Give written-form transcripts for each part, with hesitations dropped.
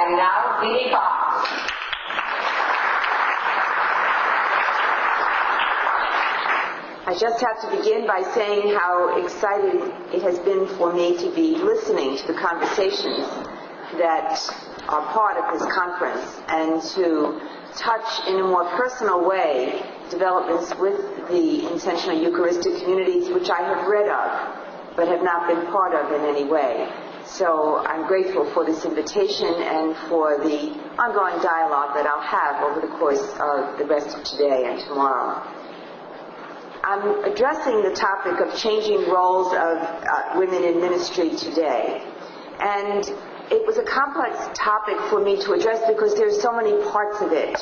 Caridad Filipa. I just have to begin by saying how excited it has been for me to be listening to the conversations that are part of this conference and to touch in a more personal way developments with the intentional Eucharistic communities which I have read of but have not been part of in any way. So I'm grateful for this invitation and for the ongoing dialogue that I'll have over the course of the rest of today and tomorrow. I'm addressing the topic of changing roles of women in ministry today. And it was a complex topic for me to address because there's so many parts of it,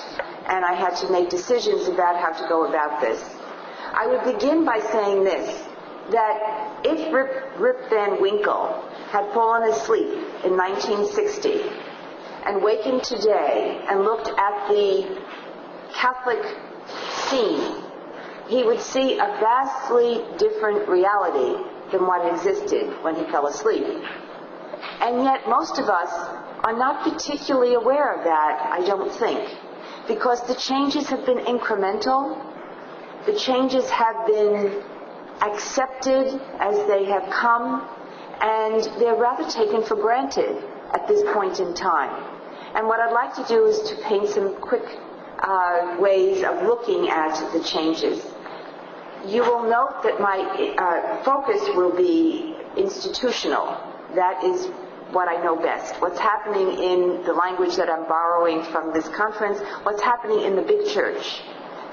and I had to make decisions about how to go about this. I would begin by saying this, that if Rip Van Winkle had fallen asleep in 1960 and wakened today and looked at the Catholic scene, he would see a vastly different reality than what existed when he fell asleep. And yet most of us are not particularly aware of that, I don't think, because the changes have been incremental. The changes have been accepted as they have come, and they're rather taken for granted at this point in time. And what I'd like to do is to paint some quick ways of looking at the changes. You will note that my focus will be institutional. That is what I know best. What's happening in the language that I'm borrowing from this conference, what's happening in the big church.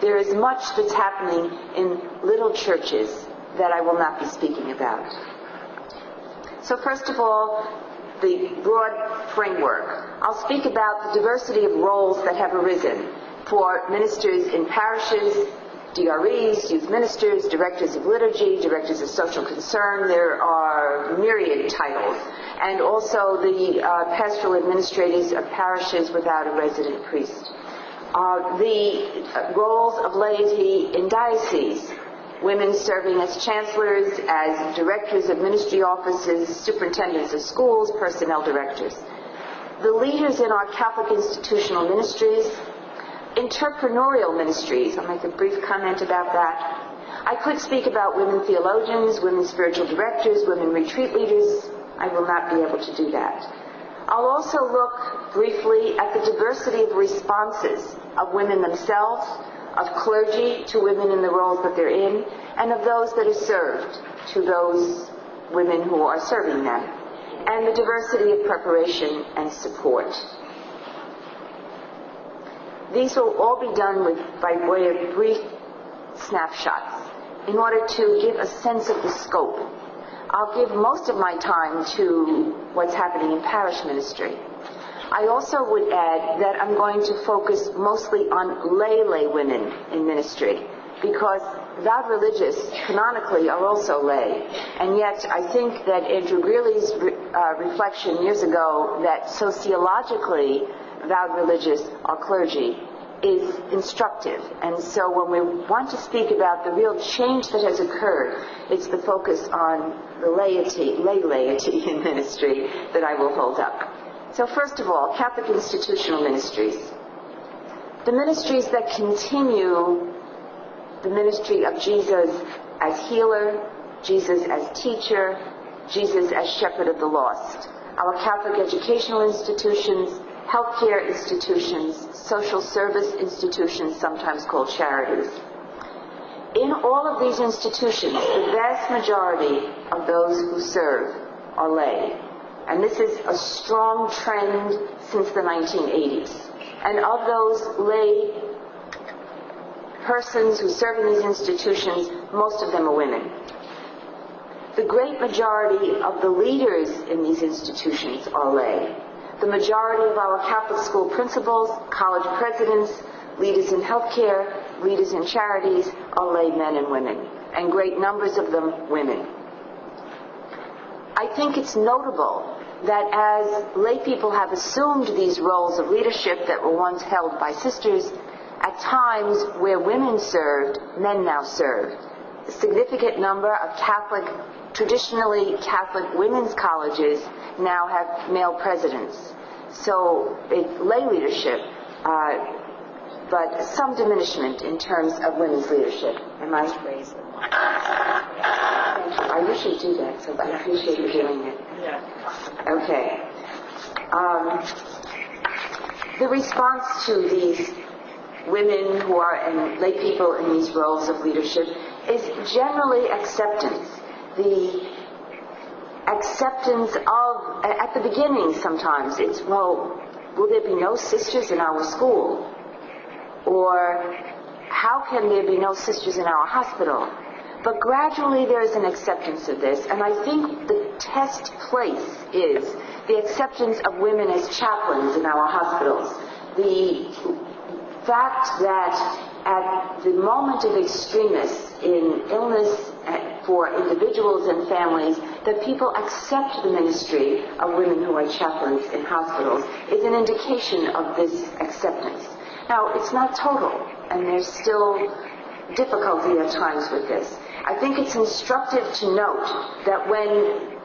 There is much that's happening in little churches that I will not be speaking about. So first of all, the broad framework. I'll speak about the diversity of roles that have arisen for ministers in parishes, DREs, youth ministers, directors of liturgy, directors of social concern. There are myriad titles. And also the pastoral administrators of parishes without a resident priest. The roles of laity in dioceses, women serving as chancellors, as directors of ministry offices, superintendents of schools, personnel directors. The leaders in our Catholic institutional ministries, entrepreneurial ministries. I'll make a brief comment about that. I could speak about women theologians, women spiritual directors, women retreat leaders. I will not be able to do that. I'll also look briefly at the diversity of responses of women themselves, of clergy to women in the roles that they're in, and of those that are served to those women who are serving them, and the diversity of preparation and support. These will all be done by way of brief snapshots in order to give a sense of the scope. I'll give most of my time to what's happening in parish ministry. I also would add that I'm going to focus mostly on lay women in ministry, because vowed religious canonically are also lay. And yet I think that Andrew Greeley's reflection years ago that sociologically vowed religious are clergy is instructive. And so when we want to speak about the real change that has occurred, it's the focus on the laity, lay laity in ministry that I will hold up. So first of all, Catholic institutional ministries. The ministries that continue the ministry of Jesus as healer, Jesus as teacher, Jesus as shepherd of the lost. Our Catholic educational institutions, healthcare institutions, social service institutions, sometimes called charities. In all of these institutions, the vast majority of those who serve are lay. And this is a strong trend since the 1980s. And of those lay persons who serve in these institutions, most of them are women. The great majority of the leaders in these institutions are lay. The majority of our Catholic school principals, college presidents, leaders in healthcare, leaders in charities are lay men and women, and great numbers of them women. I think it's notable that as lay people have assumed these roles of leadership that were once held by sisters, at times where women served, men now serve. A significant number of traditionally Catholic women's colleges now have male presidents. So lay leadership, but some diminishment in terms of women's leadership. Am I raised? Thank you. I usually do that, so I appreciate you doing it. Okay. The response to these women who are and lay people in these roles of leadership is generally acceptance. The acceptance of, at the beginning sometimes, it's, well, will there be no sisters in our school? Or how can there be no sisters in our hospital? But gradually there is an acceptance of this, and I think the test place is the acceptance of women as chaplains in our hospitals. The fact that at the moment of extremis in illness for individuals and families, that people accept the ministry of women who are chaplains in hospitals is an indication of this acceptance. Now, it's not total, and there's still difficulty at times with this. I think it's instructive to note that when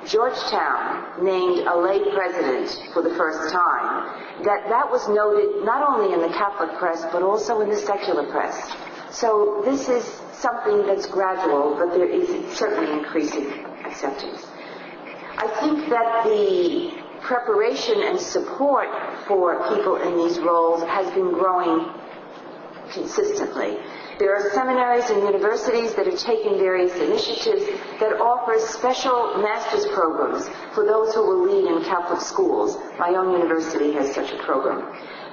Georgetown named a lay president for the first time, that was noted not only in the Catholic press, but also in the secular press. So this is something that's gradual, but there is certainly increasing acceptance. I think that the preparation and support for people in these roles has been growing consistently. There are seminaries and universities that are taking various initiatives that offer special master's programs for those who will lead in Catholic schools. My own university has such a program.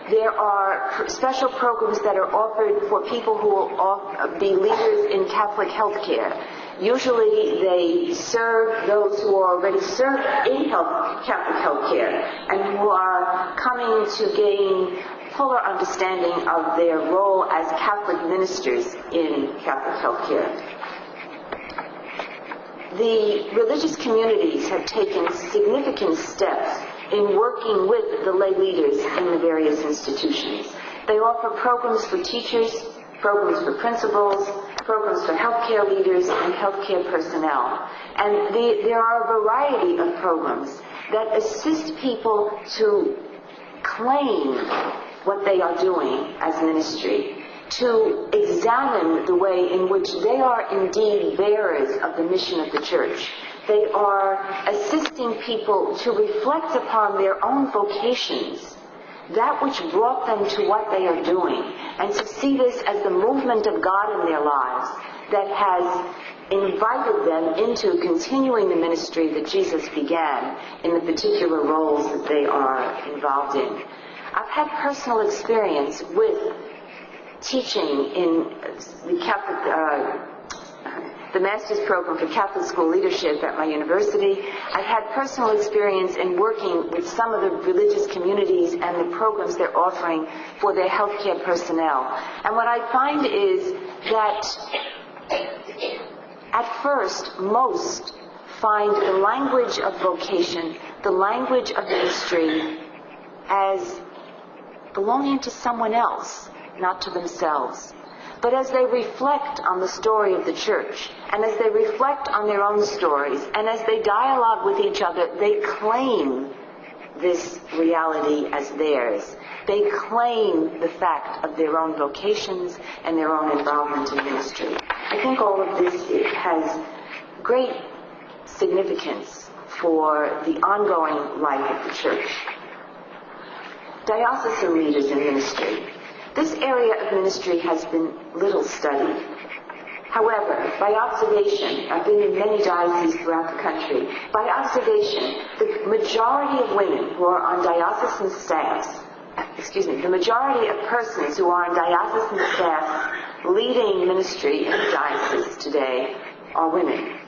There are special programs that are offered for people who will be leaders in Catholic healthcare. Usually they serve those who are already served in Catholic healthcare and who are coming to gain fuller understanding of their role as Catholic ministers in Catholic healthcare. The religious communities have taken significant steps in working with the lay leaders in the various institutions. They offer programs for teachers, programs for principals, programs for healthcare leaders and healthcare personnel. And there are a variety of programs that assist people to claim what they are doing as ministry, to examine the way in which they are indeed bearers of the mission of the church. They are assisting people to reflect upon their own vocations, that which brought them to what they are doing, and to see this as the movement of God in their lives that has invited them into continuing the ministry that Jesus began in the particular roles that they are involved in. I've had personal experience with teaching in the Catholic, the Master's Program for Catholic School Leadership at my university. I've had personal experience in working with some of the religious communities and the programs they're offering for their healthcare personnel. And what I find is that at first, most find the language of vocation, the language of ministry, as belonging to someone else, not to themselves. But as they reflect on the story of the church, and as they reflect on their own stories, and as they dialogue with each other, they claim this reality as theirs. They claim the fact of their own vocations and their own involvement in ministry. I think all of this has great significance for the ongoing life of the church. Diocesan leaders in ministry. This area of ministry has been little studied. However, by observation, I've been in many dioceses throughout the country, by observation, the majority of women who are on diocesan staffs, the majority of persons who are on diocesan staffs leading ministry in the diocese today are women.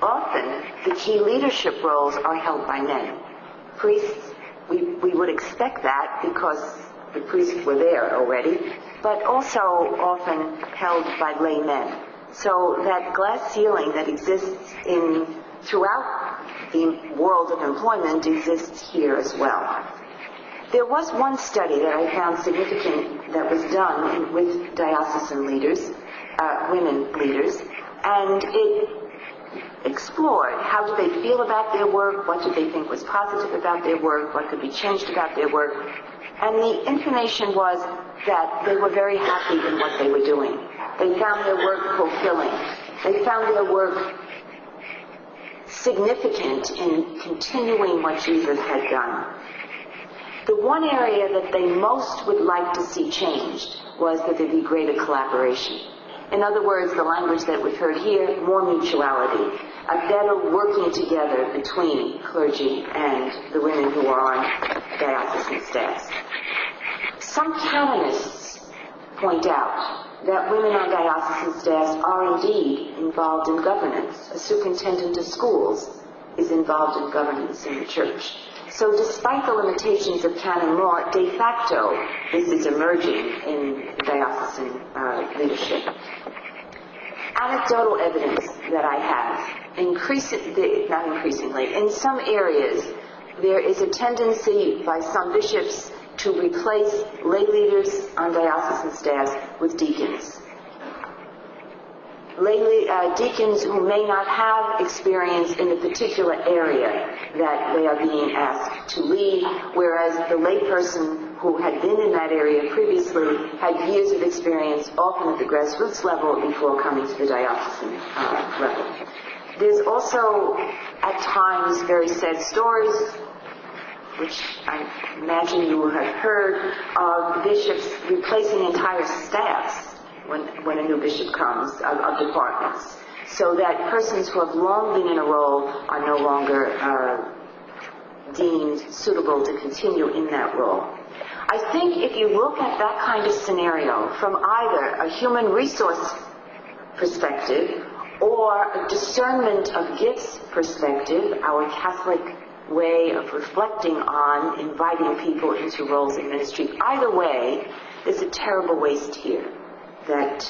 Often, the key leadership roles are held by men. Priests, we would expect that because the priests were there already, but also often held by lay men. So that glass ceiling that exists throughout the world of employment exists here as well. There was one study that I found significant that was done with diocesan leaders, women leaders, and it explored how did they feel about their work, what did they think was positive about their work, what could be changed about their work. And the information was that they were very happy in what they were doing. They found their work fulfilling. They found their work significant in continuing what Jesus had done. The one area that they most would like to see changed was that there be greater collaboration. In other words, the language that we've heard here, more mutuality, a better working together between clergy and the women who are on diocesan staffs. Some canonists point out that women on diocesan staffs are indeed involved in governance. A superintendent of schools is involved in governance in the church. So despite the limitations of canon law, de facto, this is emerging in diocesan leadership. Anecdotal evidence that I have, not increasingly, in some areas, there is a tendency by some bishops to replace lay leaders on diocesan staffs with deacons. Deacons who may not have experience in the particular area that they are being asked to lead, whereas the layperson who had been in that area previously had years of experience, often at the grassroots level, before coming to the diocesan level. There's also, at times, very sad stories, which I imagine you will have heard, of bishops replacing entire staffs when a new bishop comes, of departments, so that persons who have long been in a role are no longer deemed suitable to continue in that role. I think if you look at that kind of scenario from either a human resource perspective or a discernment of gifts perspective, our Catholic way of reflecting on inviting people into roles in ministry, either way, there's a terrible waste here that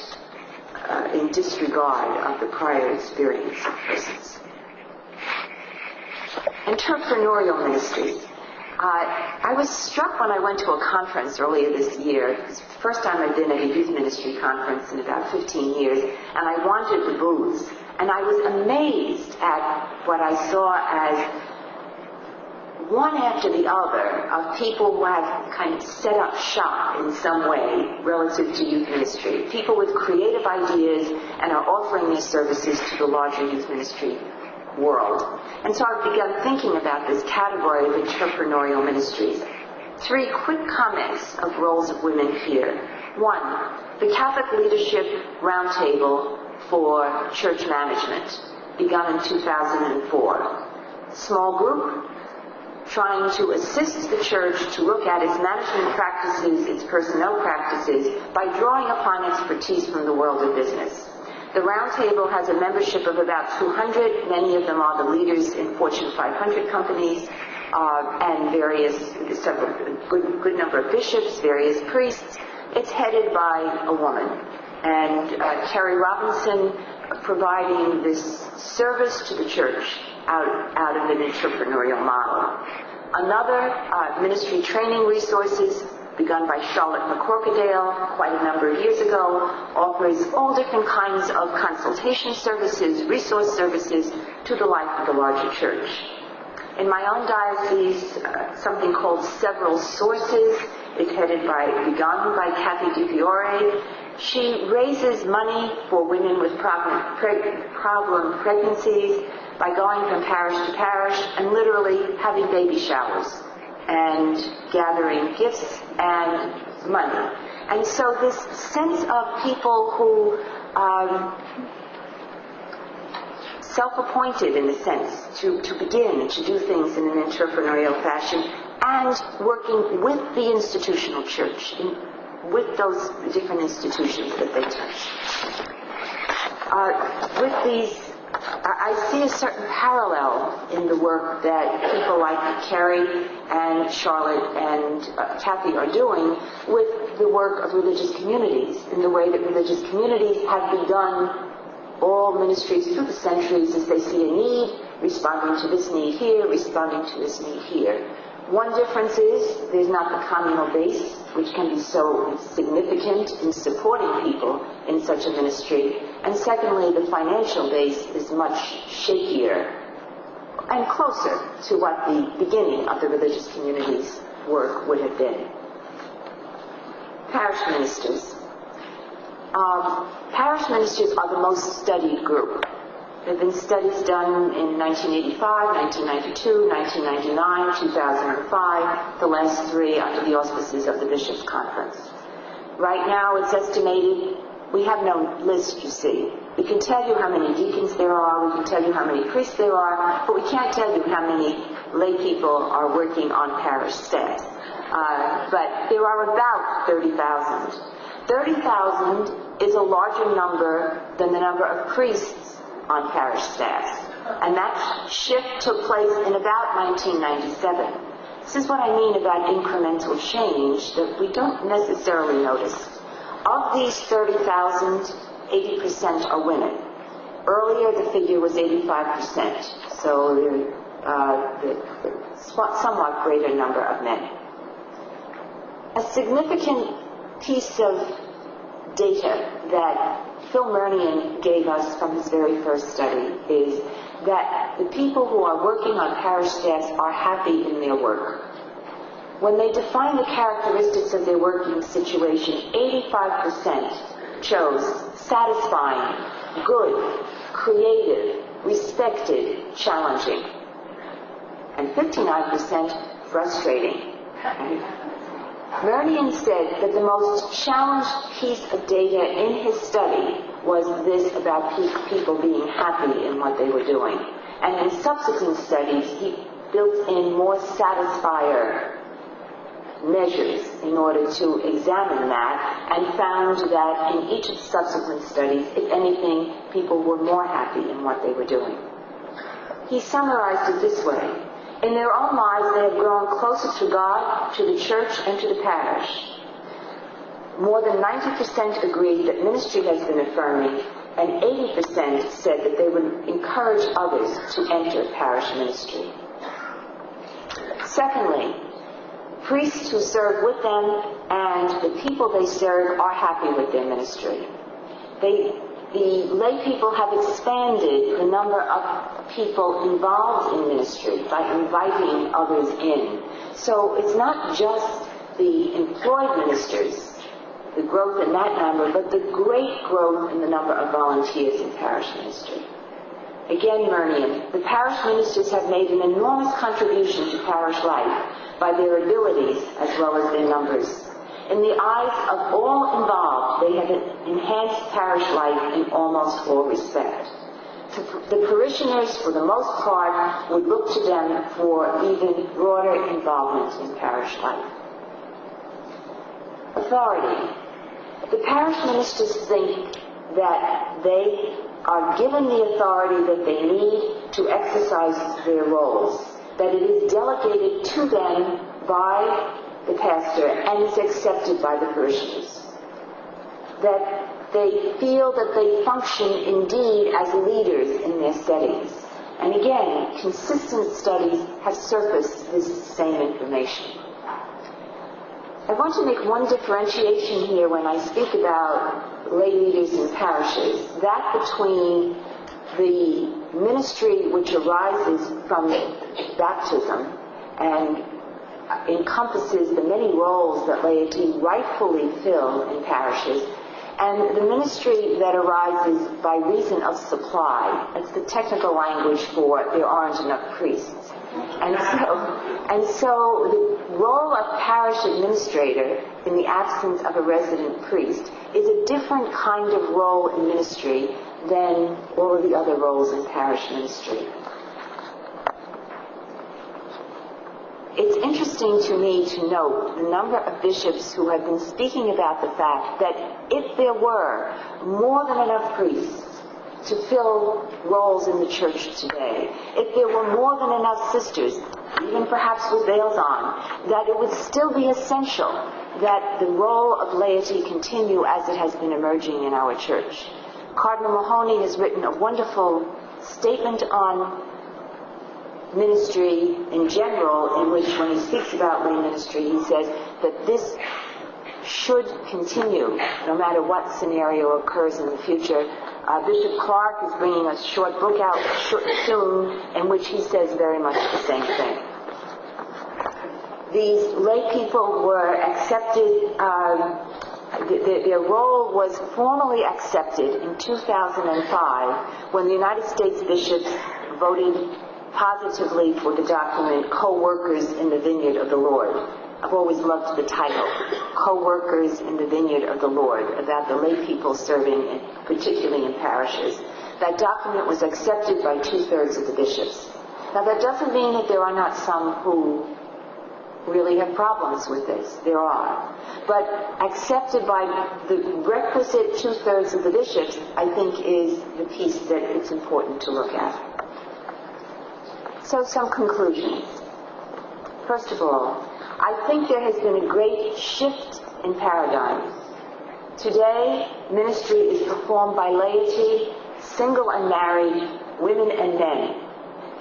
in disregard of the prior experience of persons. Entrepreneurial ministries. I was struck when I went to a conference earlier this year. It was the first time I'd been at a youth ministry conference in about 15 years, and I wandered the booths, and I was amazed at what I saw as one after the other of people who have kind of set up shop in some way relative to youth ministry. People with creative ideas and are offering their services to the larger youth ministry world. And so I've begun thinking about this category of entrepreneurial ministries. 3 quick comments of roles of women here. 1, the Catholic Leadership Roundtable for Church Management, begun in 2004. Small group, trying to assist the church to look at its management practices, its personnel practices, by drawing upon expertise from the world of business. The Roundtable has a membership of about 200. Many of them are the leaders in Fortune 500 companies, and good number of bishops, various priests. It's headed by a woman. And Kerry Robinson providing this service to the church out of an entrepreneurial model. Another, ministry training resources, begun by Charlotte McCorkadale quite a number of years ago, offers all different kinds of consultation services, resource services to the life of the larger church. In my own diocese, something called Several Sources is begun by Kathy DiFiore. She raises money for women with problem pregnancies by going from parish to parish and literally having baby showers and gathering gifts and money. And so this sense of people who self-appointed, in a sense, to begin and to do things in an entrepreneurial fashion, and working with the institutional church, with those different institutions that they touch. With these, I see a certain parallel in the work that people like Kerry and Charlotte and Kathy are doing with the work of religious communities, in the way that religious communities have begun all ministries through the centuries as they see a need, responding to this need here, responding to this need here. One difference is there's not the communal base, which can be so significant in supporting people in such a ministry. And secondly, the financial base is much shakier and closer to what the beginning of the religious community's work would have been. Parish ministers. Parish ministers are the most studied group. There have been studies done in 1985, 1992, 1999, 2005, the last three under the auspices of the Bishops' Conference. Right now it's estimated, we have no list, you see. We can tell you how many deacons there are, we can tell you how many priests there are, but we can't tell you how many lay people are working on parish staff. But there are about 30,000. 30,000 is a larger number than the number of priests on parish staffs. And that shift took place in about 1997. This is what I mean about incremental change that we don't necessarily notice. Of these 30,000, 80% are women. Earlier the figure was 85%, so the somewhat greater number of men. A significant piece of data that Phil Mernion gave us from his very first study is that the people who are working on parish staffs are happy in their work. When they define the characteristics of their working situation, 85% chose satisfying, good, creative, respected, challenging, and 59% frustrating. Mernion said that the most challenged piece of data in his study was this about people being happy in what they were doing. And in subsequent studies, he built in more satisfier measures in order to examine that, and found that in each of the subsequent studies, if anything, people were more happy in what they were doing. He summarized it this way. In their own lives, they have grown closer to God, to the church, and to the parish. More than 90% agreed that ministry has been affirming, and 80% said that they would encourage others to enter parish ministry. Secondly, priests who serve with them and the people they serve are happy with their ministry. The lay people have expanded the number of people involved in ministry by inviting others in. So it's not just the employed ministers, the growth in that number, but the great growth in the number of volunteers in parish ministry. Again, Mernion, the parish ministers have made an enormous contribution to parish life by their abilities as well as their numbers. In the eyes of all involved, they have enhanced parish life in almost all respects. The parishioners, for the most part, would look to them for even broader involvement in parish life. Authority. The parish ministers think that they are given the authority that they need to exercise their roles, that it is delegated to them by the pastor and is accepted by the parishioners, that they feel that they function indeed as leaders in their settings. And again, consistent studies have surfaced this same information. I want to make one differentiation here when I speak about lay leaders in parishes, that between the ministry which arises from baptism and encompasses the many roles that laity rightfully fill in parishes, and the ministry that arises by reason of supply. That's the technical language for there aren't enough priests. And so the role of parish administrator in the absence of a resident priest is a different kind of role in ministry than all of the other roles in parish ministry. It's interesting to me to note the number of bishops who have been speaking about the fact that if there were more than enough priests to fill roles in the church today, if there were more than enough sisters, even perhaps with veils on, that it would still be essential that the role of laity continue as it has been emerging in our church. Cardinal Mahoney has written a wonderful statement on ministry in general, in which when he speaks about lay ministry, he says that this should continue no matter what scenario occurs in the future. Bishop Clark is bringing a short book out soon in which he says very much the same thing. These lay people were accepted, their role was formally accepted in 2005 when the United States bishops voted positively for the document Co-Workers in the Vineyard of the Lord. I've always loved the title, Co-Workers in the Vineyard of the Lord, about the lay people serving, particularly in parishes. That document was accepted by 2/3 of the bishops. Now that doesn't mean that there are not some who really have problems with this. There are. But accepted by the requisite 2/3 of the bishops, I think, is the piece that it's important to look at. So some conclusions. First of all, I think there has been a great shift in paradigm. Today, ministry is performed by laity, single and married, women and men,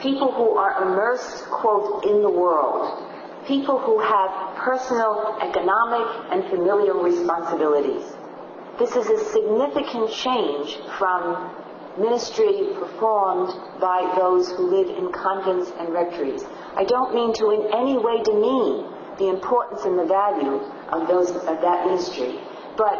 people who are immersed, quote, in the world, people who have personal, economic, and familial responsibilities. This is a significant change from ministry performed by those who live in convents and rectories. I don't mean to in any way demean the importance and the value of that ministry, but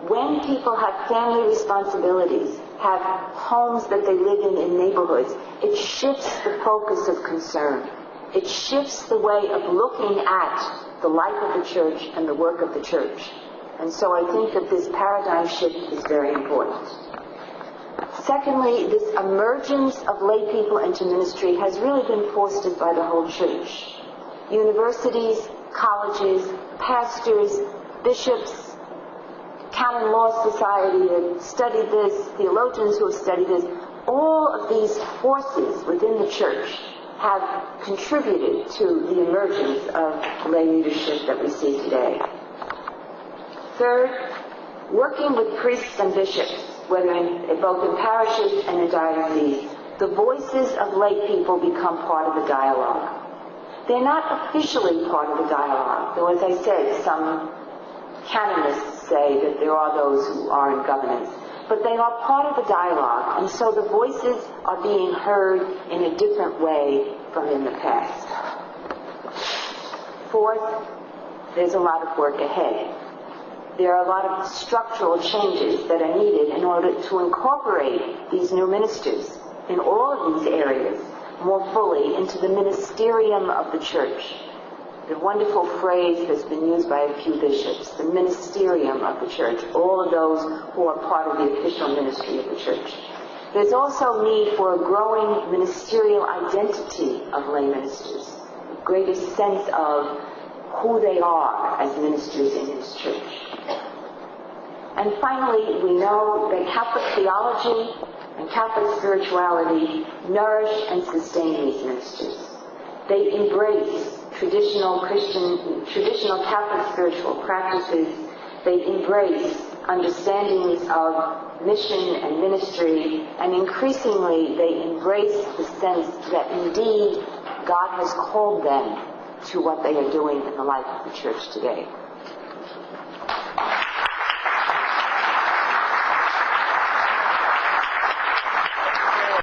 when people have family responsibilities, have homes that they live in neighborhoods, it shifts the focus of concern. It shifts the way of looking at the life of the church and the work of the church. And so I think that this paradigm shift is very important. Secondly, this emergence of lay people into ministry has really been fostered by the whole church. Universities, colleges, pastors, bishops, canon law society have studied this, theologians who have studied this, all of these forces within the church have contributed to the emergence of lay leadership that we see today. Third, working with priests and bishops, whether both in parishes and in dioceses, the voices of lay people become part of the dialogue. They're not officially part of the dialogue, though, as I said, some canonists say that there are those who are in governance, but they are part of the dialogue, and so the voices are being heard in a different way from in the past. Fourth, there's a lot of work ahead. There are a lot of structural changes that are needed in order to incorporate these new ministers in all of these areas more fully into the ministerium of the church. The wonderful phrase has been used by a few bishops, the ministerium of the church, all of those who are part of the official ministry of the church. There's also need for a growing ministerial identity of lay ministers, a greater sense of who they are as ministers in his church. And finally, we know that Catholic theology and Catholic spirituality nourish and sustain these ministers. They embrace traditional Catholic spiritual practices. They embrace understandings of mission and ministry, and increasingly they embrace the sense that indeed God has called them to what they are doing in the life of the church today.